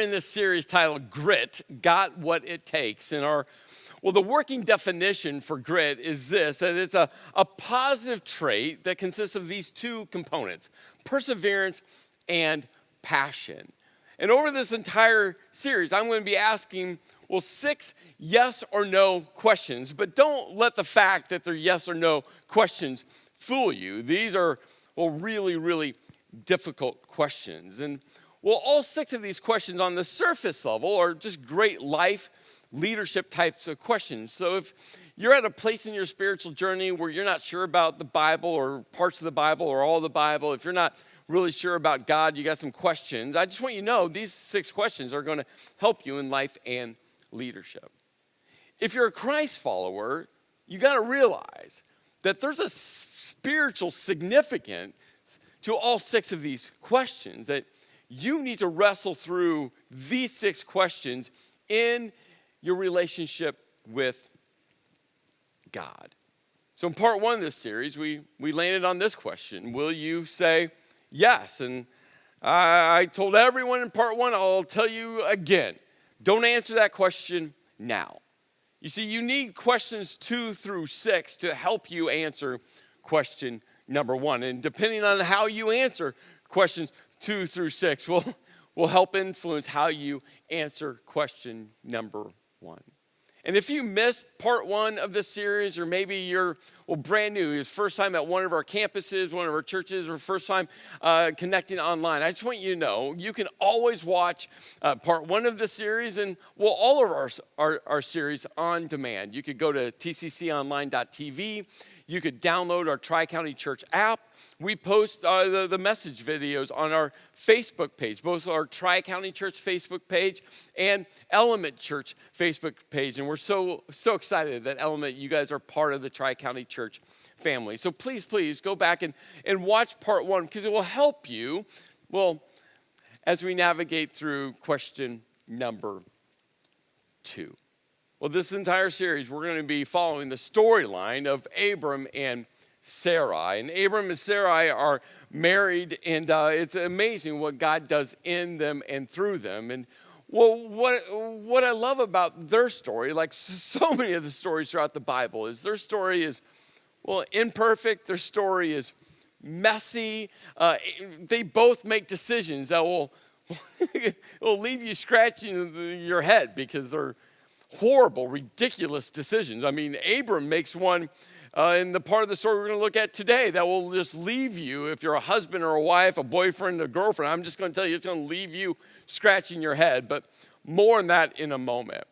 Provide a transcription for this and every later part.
in this series titled Grit, Got What It Takes. The working definition for grit is this, that it's a positive trait that consists of these two components, perseverance and passion. And over this entire series, I'm going to be asking, 6 yes or no questions, but don't let the fact that they're yes or no questions fool you. These are, really, really difficult questions. And all 6 of these questions on the surface level are just great life leadership types of questions. So if you're at a place in your spiritual journey where you're not sure about the Bible or parts of the Bible or all the Bible, if you're not really sure about God, you got some questions, I just want you to know these 6 questions are going to help you in life and leadership. If you're a Christ follower, you got to realize that there's a spiritual significance to all 6 of these questions, that you need to wrestle through these 6 questions in your relationship with God. So in part 1 of this series, we landed on this question: will you say yes? And I told everyone in part 1, I'll tell you again, don't answer that question now. You see, you need questions 2 through 6 to help you answer question number 1. And depending on how you answer questions 2 through 6 will help influence how you answer question number 1. And if you missed part 1 of this series, or maybe you're brand new, it's first time at one of our campuses, one of our churches, or first time connecting online, I just want you to know you can always watch part 1 of this series and all of our series on demand. You could go to tcconline.tv. You could download our Tri-County Church app. We post the message videos on our Facebook page, both our Tri-County Church Facebook page and Element Church Facebook page. And we're so excited that Element, you guys are part of the Tri-County Church family. So please go back and watch part 1, because it will help you, as we navigate through question number 2. This entire series, we're going to be following the storyline of Abram and Sarai. And Abram and Sarai are married, and it's amazing what God does in them and through them. And what I love about their story, like so many of the stories throughout the Bible, is their story is, imperfect. Their story is messy. They both make decisions that will leave you scratching your head, because they're horrible, ridiculous decisions. I mean, Abram makes one in the part of the story we're going to look at today that will just leave you, if you're a husband or a wife, a boyfriend, a girlfriend, I'm just going to tell you, it's going to leave you scratching your head. But more on that in a moment.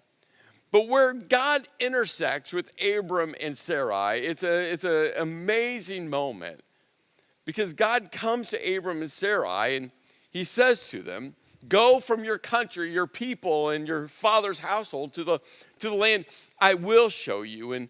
But where God intersects with Abram and Sarai, it's an amazing moment, because God comes to Abram and Sarai and he says to them, go from your country, your people, and your father's household to the land I will show you. And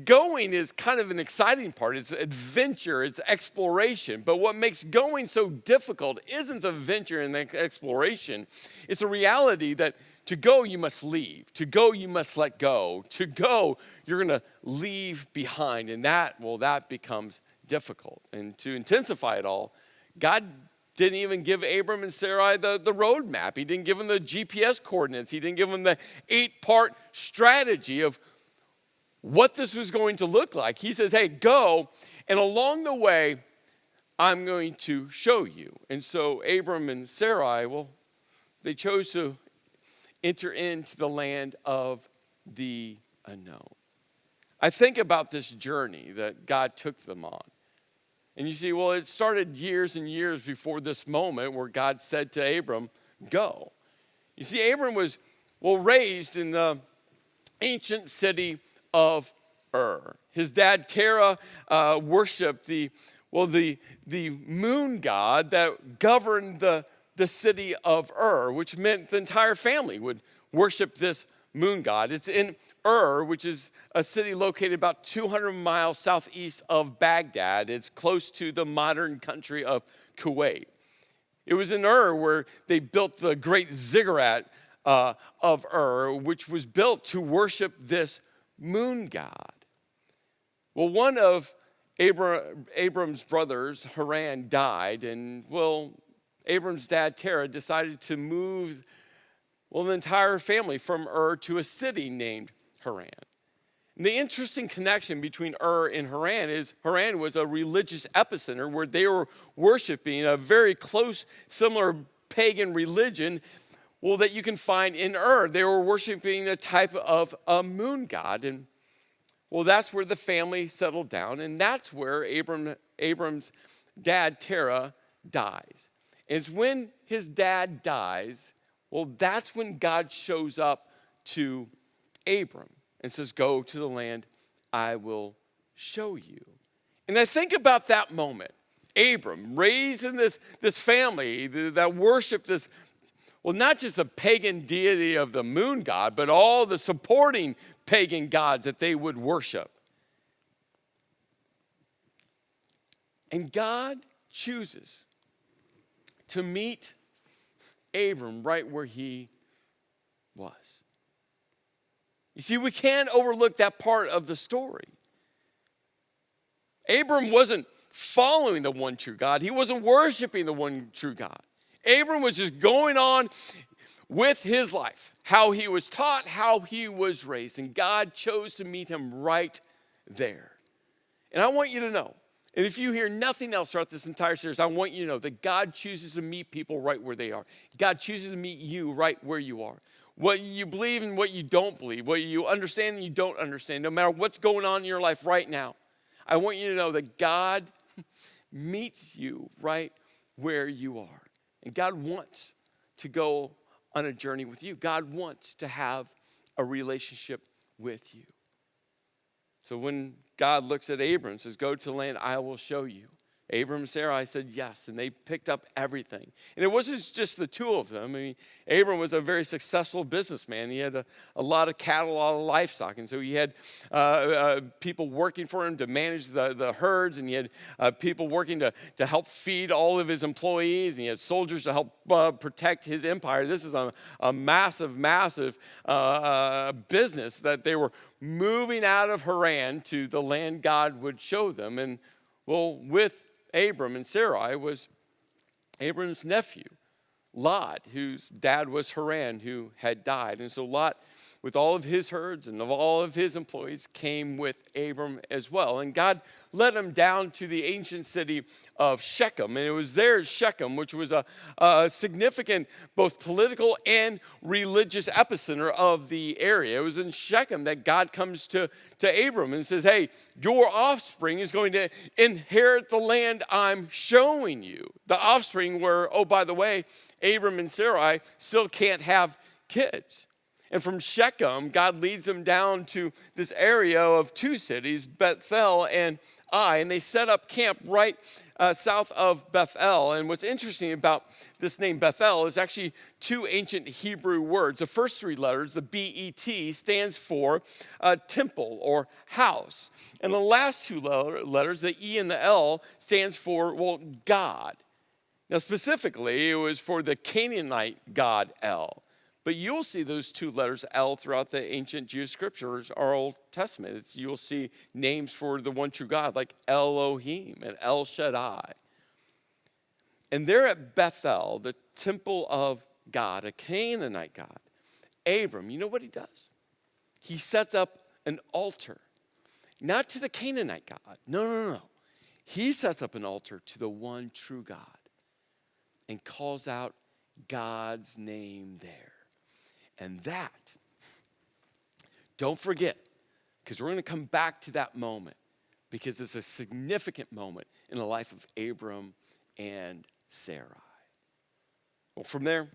going is kind of an exciting part. It's adventure, it's exploration. But what makes going so difficult isn't the adventure and the exploration. It's a reality that to go, you must leave. To go, you must let go. To go, you're going to leave behind. And that becomes difficult. And to intensify it all, God didn't even give Abram and Sarai the road map. He didn't give them the GPS coordinates. He didn't give them the 8-part strategy of what this was going to look like. He says, hey, go, and along the way, I'm going to show you. And so Abram and Sarai, they chose to enter into the land of the unknown. I think about this journey that God took them on. And you see, it started years and years before this moment where God said to Abram, go. You see, Abram was, raised in the ancient city of Ur. His dad, Terah, worshiped the moon god that governed the city of Ur, which meant the entire family would worship this moon god. It's in Ur, which is a city located about 200 miles southeast of Baghdad. It's close to the modern country of Kuwait. It was in Ur where they built the great ziggurat of Ur, which was built to worship this moon god. One of Abram's brothers, Haran, died, and Abram's dad, Terah, decided to move Well, the entire family from Ur to a city named Haran. And the interesting connection between Ur and Haran is Haran was a religious epicenter where they were worshiping a very close, similar pagan religion, well, that you can find in Ur. They were worshiping a type of a moon god. And well, that's where the family settled down. And that's where Abram's dad, Terah, dies. And it's when his dad dies, well, that's when God shows up to Abram and says, go to the land I will show you. And I think about that moment. Abram, raised in this family that worshiped this, well, not just the pagan deity of the moon god, but all the supporting pagan gods that they would worship. And God chooses to meet Abram right where he was. You see, we can't overlook that part of the story. Abram wasn't following the one true God. He wasn't worshiping the one true God. Abram was just going on with his life, how he was taught, how he was raised. And God chose to meet him right there. And I want you to know, and if you hear nothing else throughout this entire series, I want you to know that God chooses to meet people right where they are. God chooses to meet you right where you are. What you believe and what you don't believe, what you understand and you don't understand, no matter what's going on in your life right now, I want you to know that God meets you right where you are. And God wants to go on a journey with you. God wants to have a relationship with you. So when God looks at Abram and says, go to the land I will show you, Abram and Sarai said yes, and they picked up everything. And it wasn't just the two of them. I mean, Abram was a very successful businessman. He had a lot of cattle, a lot of livestock, and so he had people working for him to manage the herds, and he had people working to help feed all of his employees, and he had soldiers to help protect his empire. This is a massive, massive business that they were moving out of Haran to the land God would show them. And well, with Abram and Sarai was Abram's nephew, Lot, whose dad was Haran, who had died. And so Lot, with all of his herds and of all of his employees, came with Abram as well. And God led him down to the ancient city of Shechem. And it was there at Shechem, which was a significant both political and religious epicenter of the area. It was in Shechem that God comes to Abram and says, hey, your offspring is going to inherit the land I'm showing you. The offspring where, oh, by the way, Abram and Sarai still can't have kids. And from Shechem, God leads them down to this area of two cities, Bethel and Ai, and they set up camp right south of Bethel. And what's interesting about this name Bethel is actually two ancient Hebrew words. The first three letters, the B-E-T, stands for temple or house. And the last two letters, the E and the L, stands for, well, God. Now specifically, it was for the Canaanite god El. But you'll see those two letters, L, throughout the ancient Jewish scriptures, our Old Testament. You'll see names for the one true God, like Elohim and El Shaddai. And there at Bethel, the temple of God, a Canaanite God, Abram, you know what he does? He sets up an altar, not to the Canaanite God. No. He sets up an altar to the one true God and calls out God's name there. And that, don't forget, because we're going to come back to that moment, because it's a significant moment in the life of Abram and Sarai. Well, from there,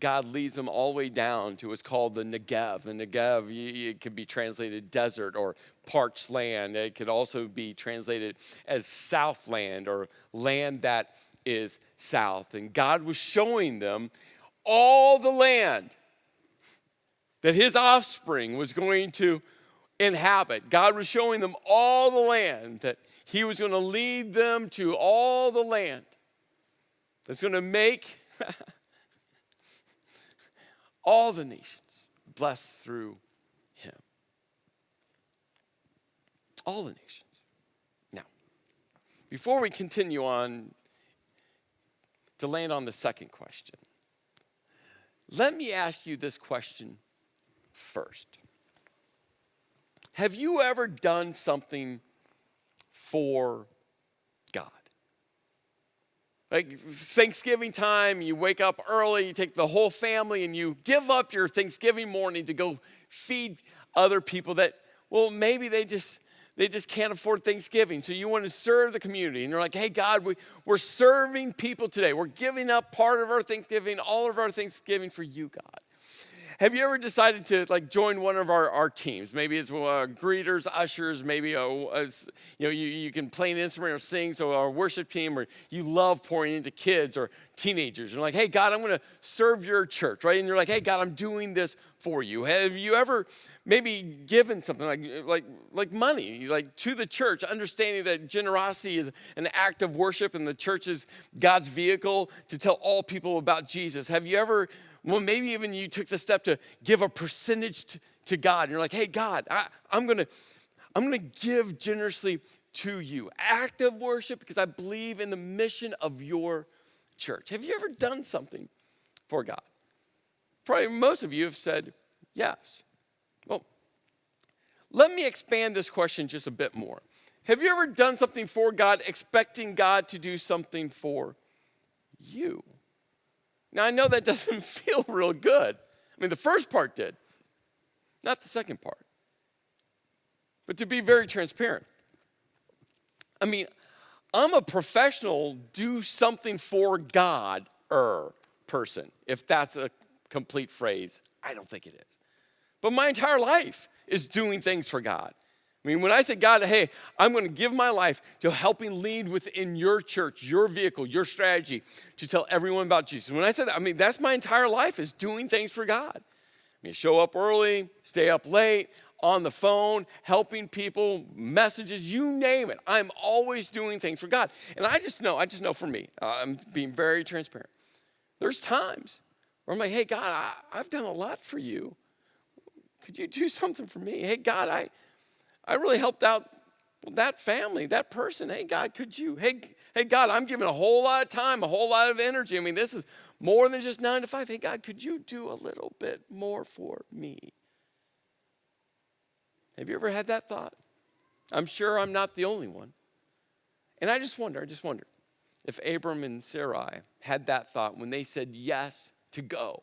God leads them all the way down to what's called the Negev. The Negev, it could be translated desert or parched land. It could also be translated as southland or land that is south. And God was showing them all the land that his offspring was going to inhabit. God was showing them all the land, that he was going to lead them to all the land that's going to make all the nations blessed through him. All the nations. Now, before we continue on to land on the second question, let me ask you this question first. Have you ever done something for God? Like Thanksgiving time, you wake up early, you take the whole family, and you give up your Thanksgiving morning to go feed other people that, well, maybe they just can't afford Thanksgiving. So you want to serve the community. And you're like, hey, God, we're serving people today. We're giving up part of our Thanksgiving, all of our Thanksgiving for you, God. Have you ever decided to join one of our teams? Maybe it's greeters, ushers, maybe you can play an instrument or sing, so our worship team, or you love pouring into kids or teenagers. You're like, hey, God, I'm going to serve your church, right? And you're like, hey, God, I'm doing this for you. Have you ever maybe given something like money, to the church, understanding that generosity is an act of worship and the church is God's vehicle to tell all people about Jesus? Have you ever, well, maybe even you took the step to give a percentage to God. And you're like, hey, God, I'm gonna give generously to you. Active worship because I believe in the mission of your church. Have you ever done something for God? Probably most of you have said yes. Well, let me expand this question just a bit more. Have you ever done something for God expecting God to do something for you? Now, I know that doesn't feel real good. I mean, the first part did, not the second part. But to be very transparent, I mean, I'm a professional do something for God person, if that's a complete phrase. I don't think it is. But my entire life is doing things for God. I mean, when I say, God, hey, I'm going to give my life to helping lead within your church, your vehicle, your strategy to tell everyone about Jesus. When I say that, I mean, that's my entire life is doing things for God. I mean, show up early, stay up late, on the phone, helping people, messages, you name it. I'm always doing things for God. And I just know for me, I'm being very transparent. There's times where I'm like, hey, God, I've done a lot for you. Could you do something for me? Hey, God, I really helped out that family, that person. Hey, God, could you? Hey, God, I'm giving a whole lot of time, a whole lot of energy. I mean, this is more than just 9 to 5. Hey, God, could you do a little bit more for me? Have you ever had that thought? I'm sure I'm not the only one. And I just wonder if Abram and Sarai had that thought when they said yes to go.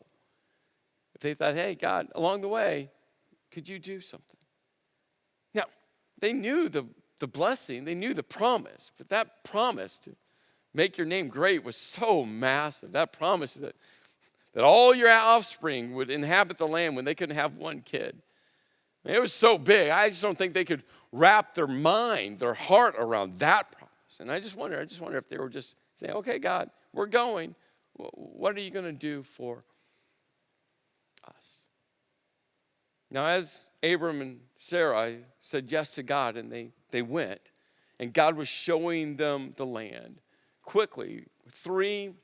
If they thought, hey, God, along the way, could you do something? Now, they knew the blessing, they knew the promise, but that promise to make your name great was so massive. That promise that all your offspring would inhabit the land when they couldn't have one kid. It was so big. I just don't think they could wrap their mind, their heart around that promise. And I just wonder if they were just saying, okay, God, we're going. What are you going to do for us? Now, as Abram and Sarai said yes to God, and they went, and God was showing them the land quickly. Three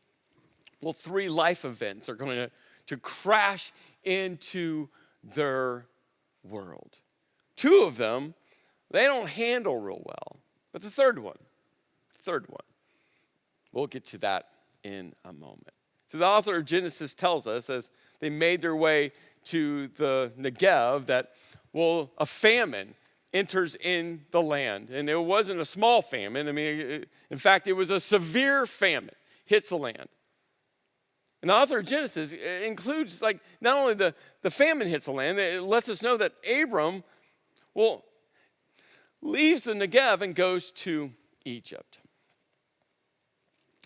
life events are going to crash into their world. Two of them, they don't handle real well. But the third one, we'll get to that in a moment. So the author of Genesis tells us as they made their way to the Negev that, well, a famine enters in the land. And it wasn't a small famine. I mean, in fact, it was a severe famine hits the land. And the author of Genesis includes, not only the famine hits the land, it lets us know that Abram, leaves the Negev and goes to Egypt.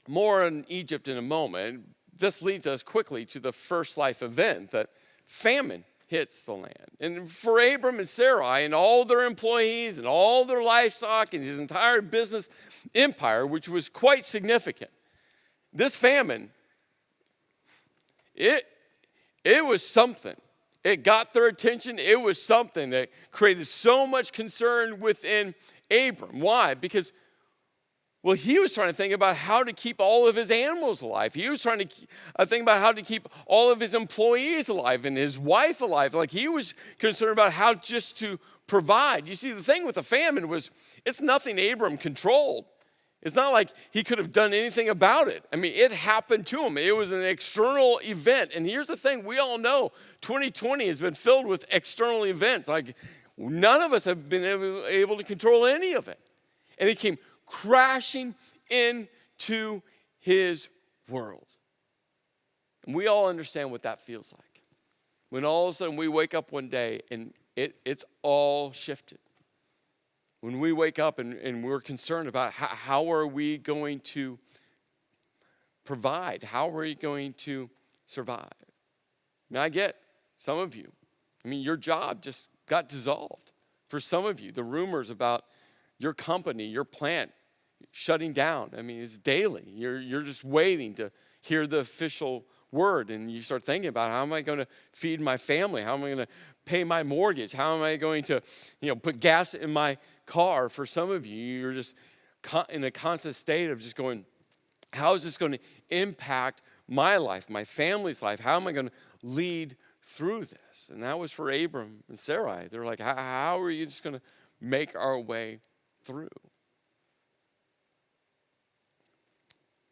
More on Egypt in a moment. This leads us quickly to the first life event, that famine hits the land. And for Abram and Sarai and all their employees and all their livestock and his entire business empire, which was quite significant, this famine, it was something. It got their attention. It was something that created so much concern within Abram. Why? Because, he was trying to think about how to keep all of his animals alive. He was trying to think about how to keep all of his employees alive and his wife alive. He was concerned about how just to provide. You see, the thing with the famine was it's nothing Abram controlled. It's not like he could have done anything about it. I mean, it happened to him. It was an external event. And here's the thing, we all know 2020 has been filled with external events. Like, none of us have been able to control any of it. And he came crashing into his world. And we all understand what that feels like. When all of a sudden we wake up one day and it's all shifted. When we wake up and we're concerned about how are we going to provide? How are we going to survive? Now, I get some of you. I mean, your job just got dissolved. For some of you, the rumors about your company, your plant shutting down, I mean, it's daily. You're just waiting to hear the official word, and you start thinking about, how am I going to feed my family? How am I going to pay my mortgage? How am I going to, put gas in my car? For some of you, you're just in a constant state of just going, how is this going to impact my life, my family's life? How am I going to lead through this? And that was for Abram and Sarai. They're like, how are you just going to make our way through?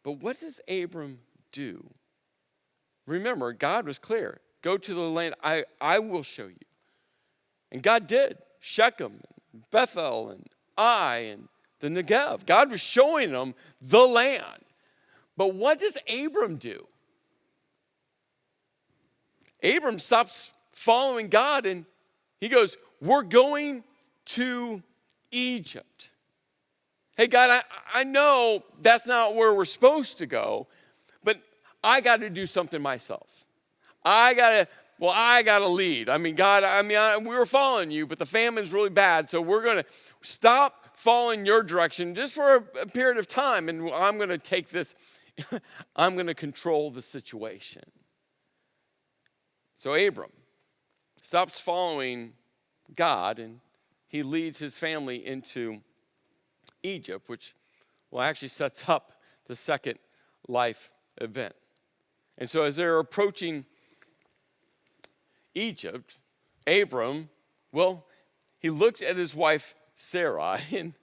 But what does Abram do? Remember, God was clear. Go to the land I will show you. And God did. Shechem, and Bethel, and Ai, and the Negev. God was showing them the land. But what does Abram do? Abram stops following God and he goes, we're going to Egypt. Hey, God, I know that's not where we're supposed to go, but I got to do something myself. I got to lead. I mean, God, we were following you, but the famine's really bad, so we're going to stop following your direction just for a period of time, and I'm going to take this, I'm going to control the situation. So Abram stops following God, and he leads his family into Egypt, which actually sets up the second life event. And so as they're approaching Egypt, Abram, he looks at his wife Sarai, and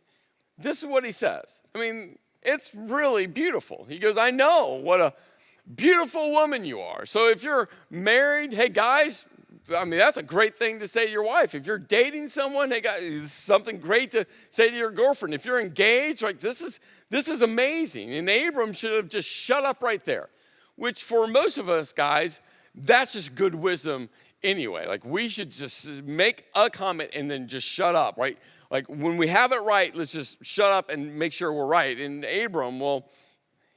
this is what he says. I mean, it's really beautiful. He goes, I know what a beautiful woman you are. So if you're married, hey guys, I mean, that's a great thing to say to your wife. If you're dating someone, hey guys, it's something great to say to your girlfriend. If you're engaged, like this is amazing. And Abram should have just shut up right there, which for most of us guys, that's just good wisdom anyway. Like we should just make a comment and then just shut up, right? Like when we have it right, let's just shut up and make sure we're right. And Abram,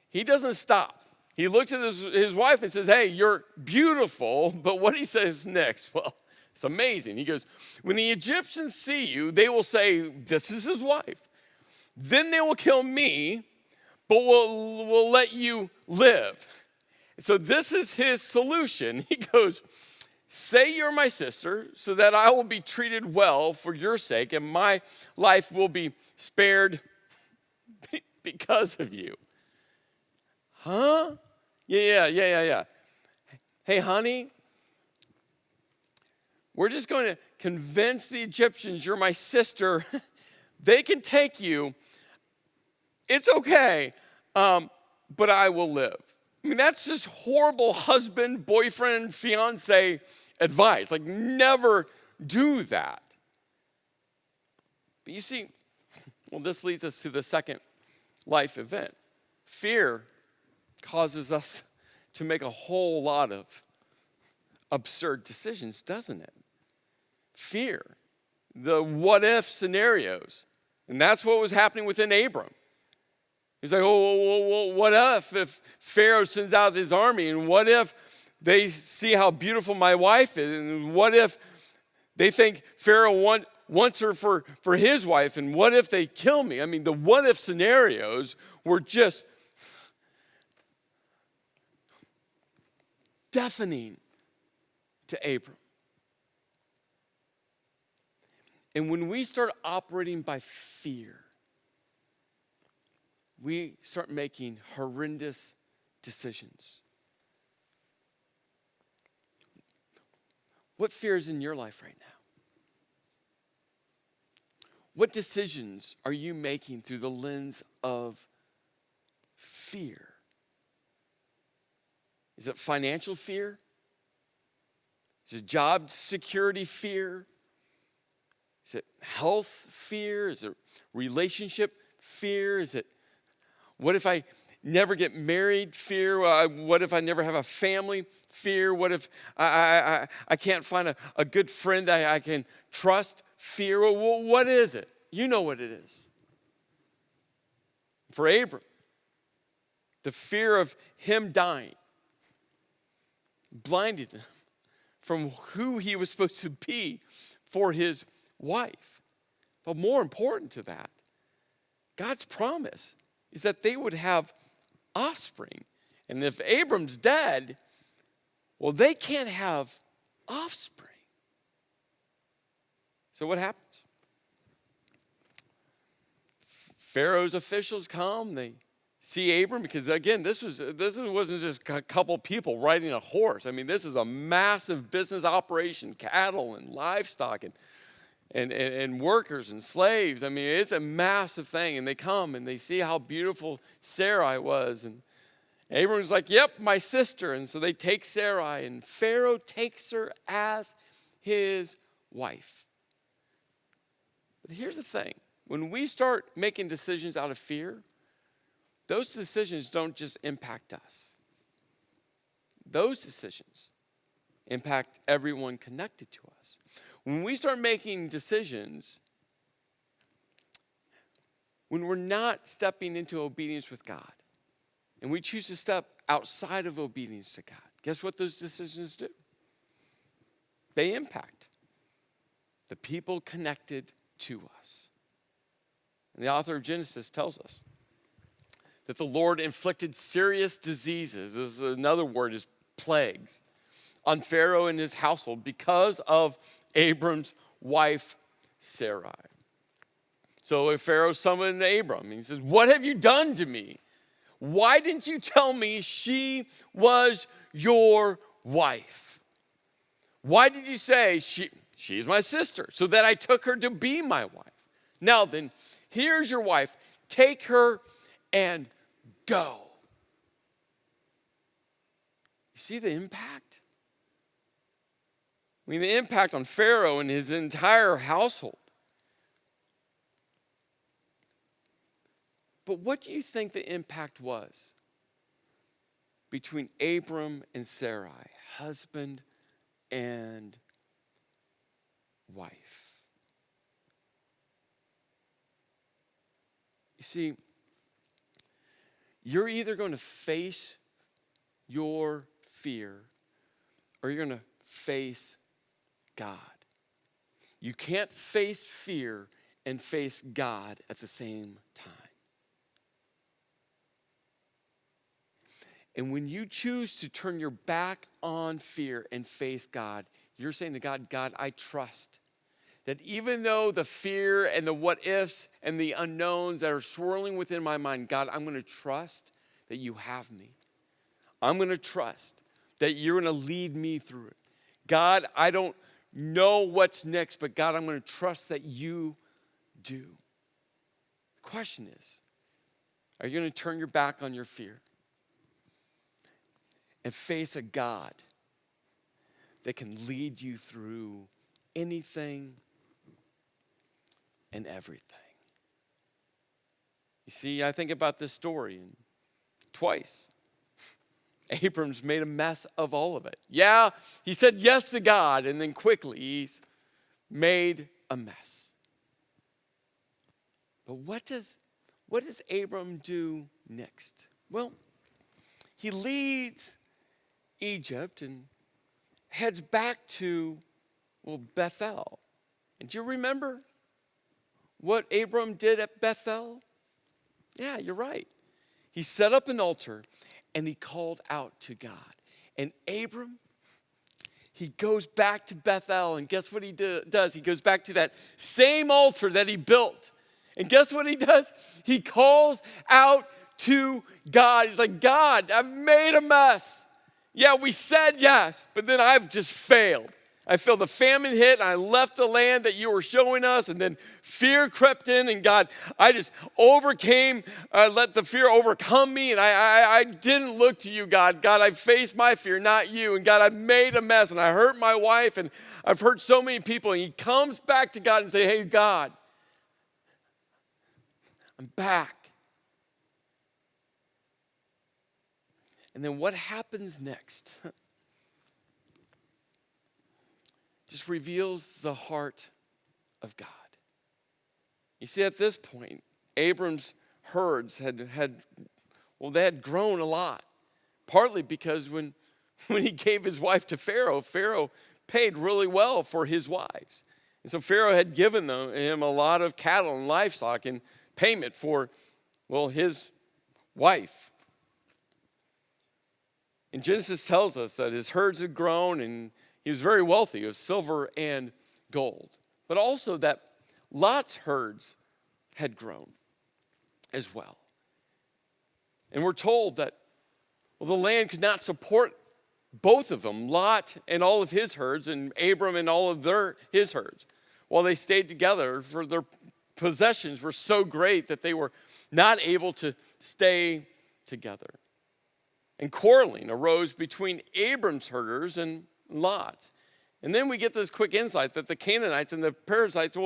he doesn't stop. He looks at his wife and says, hey, you're beautiful. But what he says next, it's amazing. He goes, when the Egyptians see you, they will say, this is his wife. Then they will kill me, but we'll let you live. So this is his solution. He goes, say you're my sister so that I will be treated well for your sake and my life will be spared because of you. Huh? Yeah. Hey, honey, we're just going to convince the Egyptians you're my sister. They can take you. It's okay, but I will live. I mean, that's just horrible husband, boyfriend, fiance advice. Like, never do that. But you see, this leads us to the second life event. Fear causes us to make a whole lot of absurd decisions, doesn't it? Fear, the what-if scenarios. And that's what was happening within Abram. He's like, what if Pharaoh sends out his army? And what if they see how beautiful my wife is? And what if they think Pharaoh wants her for his wife? And what if they kill me? I mean, the what-if scenarios were just deafening to Abram. And when we start operating by fear, we start making horrendous decisions. What fear is in your life right now? What decisions are you making through the lens of fear. Is it financial fear? Is it job security fear? Is it health fear? Is it relationship fear? Is it, what if I never get married fear? What if I never have a family fear? What if I can't find a good friend I can trust fear? Well, what is it? You know what it is. For Abram, the fear of him dying blinded him from who he was supposed to be for his wife. But more important to that, God's promise is that they would have offspring. And if Abram's dead, well, they can't have offspring. So what happens? Pharaoh's officials come, they see Abram, because again, this wasn't just a couple people riding a horse. I mean, this is a massive business operation, cattle and livestock and workers and slaves. I mean, it's a massive thing. And they come and they see how beautiful Sarai was. And Abram's like, yep, my sister. And so they take Sarai, and Pharaoh takes her as his wife. But here's the thing. When we start making decisions out of fear, those decisions don't just impact us. Those decisions impact everyone connected to us. When we start making decisions, when we're not stepping into obedience with God, and we choose to step outside of obedience to God, guess what those decisions do? They impact the people connected to us. And the author of Genesis tells us that the Lord inflicted serious diseases, this is another word, is plagues, on Pharaoh and his household because of Abram's wife, Sarai. So Pharaoh summoned Abram, and he says, what have you done to me? Why didn't you tell me she was your wife? Why did you say she's my sister, so that I took her to be my wife? Now then, here's your wife. Take her and go. You see the impact? I mean, the impact on Pharaoh and his entire household. But what do you think the impact was between Abram and Sarai, husband and wife? You see, you're either going to face your fear or you're going to face God. You can't face fear and face God at the same time. And when you choose to turn your back on fear and face God, you're saying to God, God, I trust that even though the fear and the what ifs and the unknowns that are swirling within my mind, God, I'm going to trust that you have me. I'm going to trust that you're going to lead me through it. God, I don't know what's next, but God, I'm going to trust that you do. The question is, are you going to turn your back on your fear and face a God that can lead you through anything and everything? You see, I think about this story, and twice Abram's made a mess of all of it. Yeah, he said yes to God, and then quickly he's made a mess. But what does Abram do next? Well, he leaves Egypt and heads back to, Bethel. And do you remember what Abram did at Bethel? Yeah, you're right. He set up an altar and he called out to God. And Abram, he goes back to Bethel, and guess what he does? He goes back to that same altar that he built. And guess what he does? He calls out to God. He's like, God, I've made a mess. Yeah, we said yes, but then I've just failed. I feel the famine hit, and I left the land that you were showing us, and then fear crept in, and God, I just overcame, let the fear overcome me, and I didn't look to you, God. God, I faced my fear, not you, and God, I made a mess, and I hurt my wife, and I've hurt so many people, and he comes back to God and say, hey, God, I'm back. And then what happens next? Just reveals the heart of God. You see, at this point, Abram's herds had grown a lot. Partly because when he gave his wife to Pharaoh, Pharaoh paid really well for his wives. And so Pharaoh had given him a lot of cattle and livestock in payment for, his wife. And Genesis tells us that his herds had grown and he was very wealthy of silver and gold. But also that Lot's herds had grown as well. And we're told that the land could not support both of them, Lot and all of his herds, and Abram and all of his herds. While they stayed together, for their possessions were so great that they were not able to stay together. And quarreling arose between Abram's herders and Lot. And then we get this quick insight that the Canaanites and the Perizzites,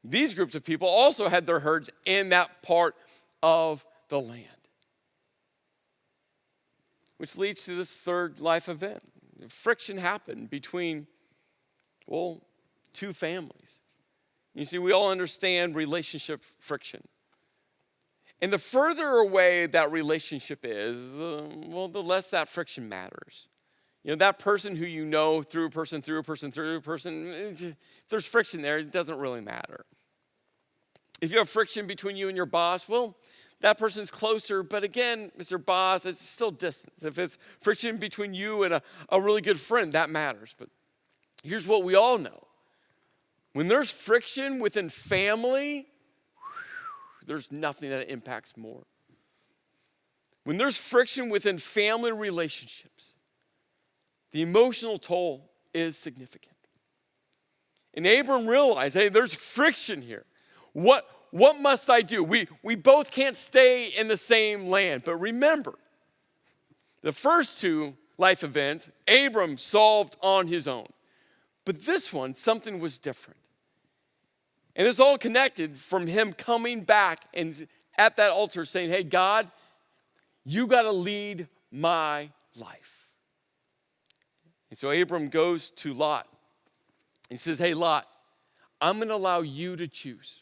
these groups of people also had their herds in that part of the land. Which leads to this third life event. Friction happened between, two families. You see, we all understand relationship friction. And the further away that relationship is, the less that friction matters. That person who you know through a person, if there's friction there, it doesn't really matter. If you have friction between you and your boss, that person's closer, but again, Mr. Boss, it's still distance. If it's friction between you and a really good friend, that matters. But here's what we all know. When there's friction within family, there's nothing that impacts more. When there's friction within family relationships, the emotional toll is significant. And Abram realized, hey, there's friction here. What must I do? We both can't stay in the same land. But remember, the first two life events, Abram solved on his own. But this one, something was different. And it's all connected from him coming back and at that altar saying, hey, God, you got to lead my life. And so Abram goes to Lot. He says, hey, Lot, I'm going to allow you to choose.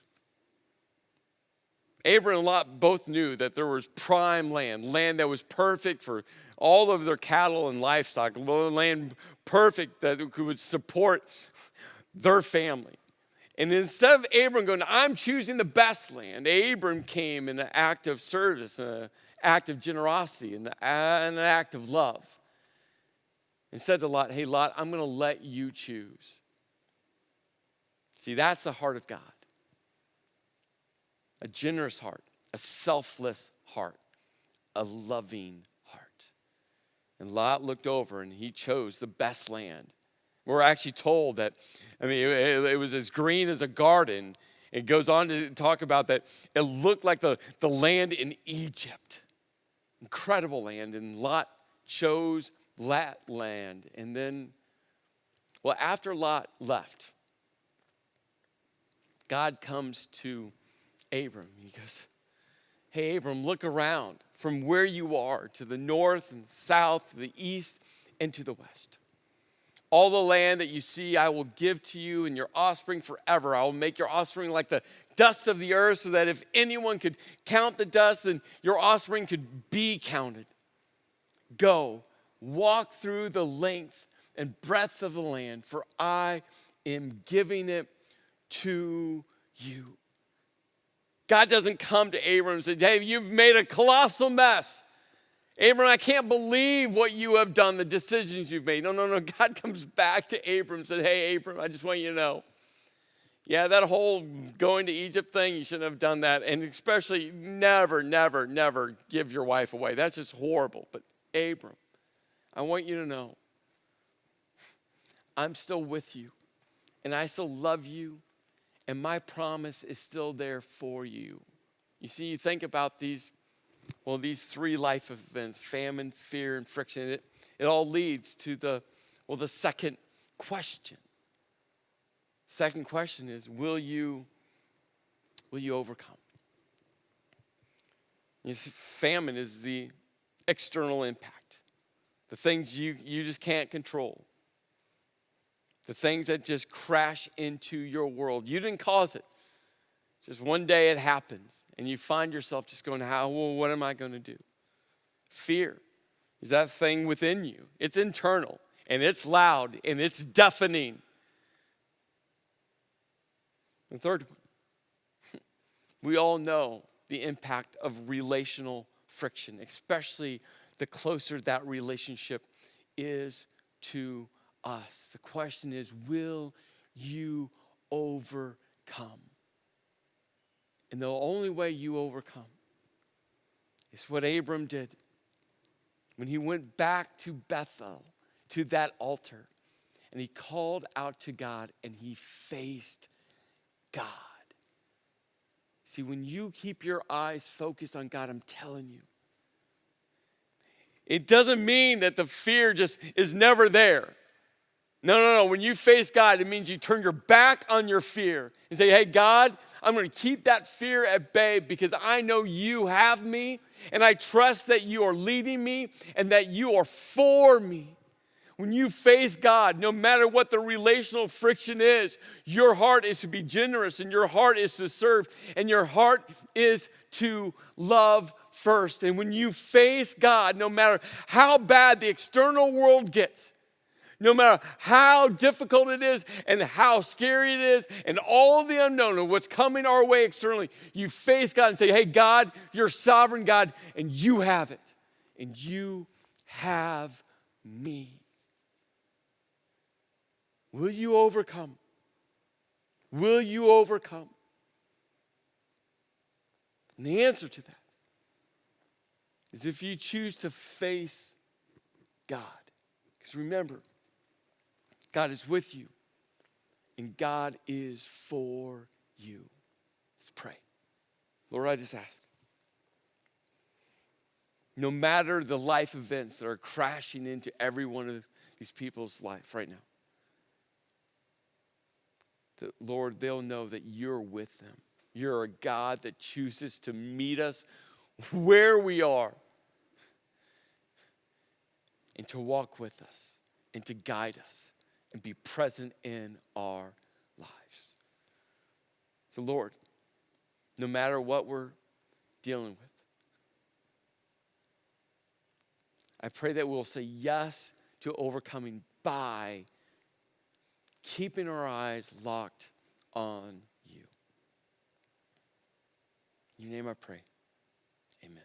Abram and Lot both knew that there was prime land that was perfect for all of their cattle and livestock, land perfect that would support their family. And instead of Abram going, I'm choosing the best land, Abram came in an act of service, an act of generosity, and an act of love. And said to Lot, hey, Lot, I'm going to let you choose. See, that's the heart of God. A generous heart, a selfless heart, a loving heart. And Lot looked over and he chose the best land. We're actually told that, it was as green as a garden. It goes on to talk about that it looked like the land in Egypt. Incredible land. And Lot chose that land. And then, after Lot left, God comes to Abram. He goes, hey, Abram, look around from where you are to the north and south, to the east, and to the west. All the land that you see, I will give to you and your offspring forever. I will make your offspring like the dust of the earth, so that if anyone could count the dust, then your offspring could be counted. Go, walk through the length and breadth of the land, for I am giving it to you. God doesn't come to Abram and say, hey, you've made a colossal mess. Abram, I can't believe what you have done, the decisions you've made. No. God comes back to Abram and said, hey, Abram, I just want you to know. Yeah, that whole going to Egypt thing, you shouldn't have done that. And especially never give your wife away. That's just horrible. But Abram, I want you to know, I'm still with you, and I still love you, and my promise is still there for you. You see, you think about these three life events, famine, fear, and friction. It all leads to the second question. Second question is, will you overcome? You see, famine is the external impact, the things you just can't control, the things that just crash into your world. You didn't cause it. Just one day it happens, and you find yourself just going, what am I going to do? Fear is that thing within you. It's internal, and it's loud, and it's deafening. The third one, we all know the impact of relational friction, especially the closer that relationship is to us. The question is, will you overcome? And the only way you overcome is what Abram did when he went back to Bethel, to that altar, and he called out to God and he faced God. See, when you keep your eyes focused on God, I'm telling you, it doesn't mean that the fear just is never there. No. When you face God, it means you turn your back on your fear and say, hey, God, I'm going to keep that fear at bay because I know you have me, and I trust that you are leading me and that you are for me. When you face God, no matter what the relational friction is, your heart is to be generous, and your heart is to serve, and your heart is to love first. And when you face God, no matter how bad the external world gets, no matter how difficult it is and how scary it is and all the unknown of what's coming our way externally, you face God and say, hey, God, you're sovereign God, and you have it. And you have me. Will you overcome? Will you overcome? And the answer to that is if you choose to face God. Because remember, God is with you, and God is for you. Let's pray. Lord, I just ask, no matter the life events that are crashing into every one of these people's life right now, that, Lord, they'll know that you're with them. You're a God that chooses to meet us where we are and to walk with us and to guide us and be present in our lives. So, Lord, no matter what we're dealing with, I pray that we'll say yes to overcoming by keeping our eyes locked on you. In your name I pray. Amen.